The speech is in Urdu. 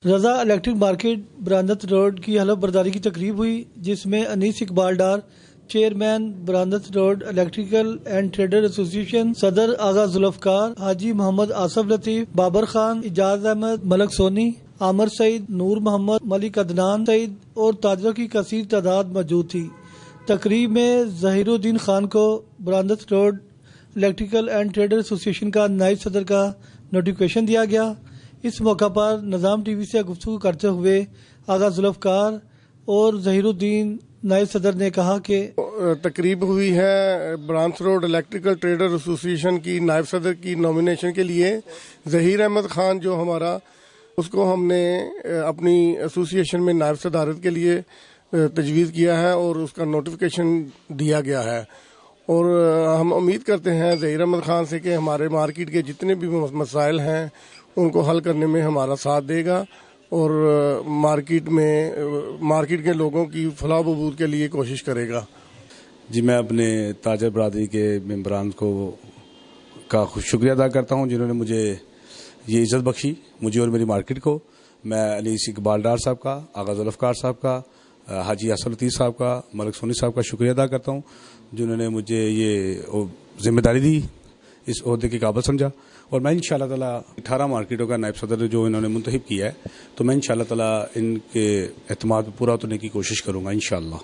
رضا الیکٹرک مارکیٹ برامدت روڈ کی حلف برداری کی تقریب ہوئی، جس میں انیس اقبال ڈار چیئرمین برامدت road electrical and trader association, صدر آغا ذوالفقار، حاجی محمد آصف لطیف، بابر خان، اجاز احمد، ملک سونی، عامر سعید، نور محمد، ملک عدنان سعید اور تاجروں کی کثیر تعداد موجود تھی۔ تقریب میں ظہیر الدین خان کو برامدت روڈ الیکٹریکل اینڈ ٹریڈر ایسوسی ایشن کا نائب صدر کا نوٹیفکیشن دیا گیا۔ اس موقع پر نظام ٹی وی سے گفتگو کرتے ہوئے آغا ذوالفقار اور ظہیر الدین نائب صدر نے کہا کہ تقریب ہوئی ہے برامدت روڈ الیکٹریکل ٹریڈر ایسوسی ایشن کی نائب صدر کی نامینیشن کے لیے۔ ظہیر احمد خان جو ہمارا، اس کو ہم نے اپنی ایسوسی ایشن میں نائب صدارت کے لیے تجویز کیا ہے اور اس کا نوٹیفکیشن دیا گیا ہے، اور ہم امید کرتے ہیں ظہیر احمد خان سے کہ ہمارے مارکیٹ کے جتنے بھی مسائل ہیں ان کو حل کرنے میں ہمارا ساتھ دے گا اور مارکیٹ کے لوگوں کی فلاح و بہبود کے لیے کوشش کرے گا۔ جی، میں اپنے تاجر برادری کے ممبران کا شکریہ ادا کرتا ہوں جنہوں نے مجھے یہ عزت بخشی، مجھے اور میری مارکیٹ کو۔ میں انیس اقبال ڈار صاحب کا، آغا ذوالفقار صاحب کا، حاجی آصف لطیف صاحب کا، ملک سونی صاحب کا شکریہ ادا کرتا ہوں جنہوں نے مجھے یہ ذمہ داری دی، اس عہدے کی قابل سمجھا، اور میں انشاءاللہ تعالی 18 مارکیٹوں کا نائب صدر جو انہوں نے منتخب کیا ہے، تو میں انشاءاللہ تعالی ان کے اعتماد پورا اترنے کی کوشش کروں گا انشاءاللہ۔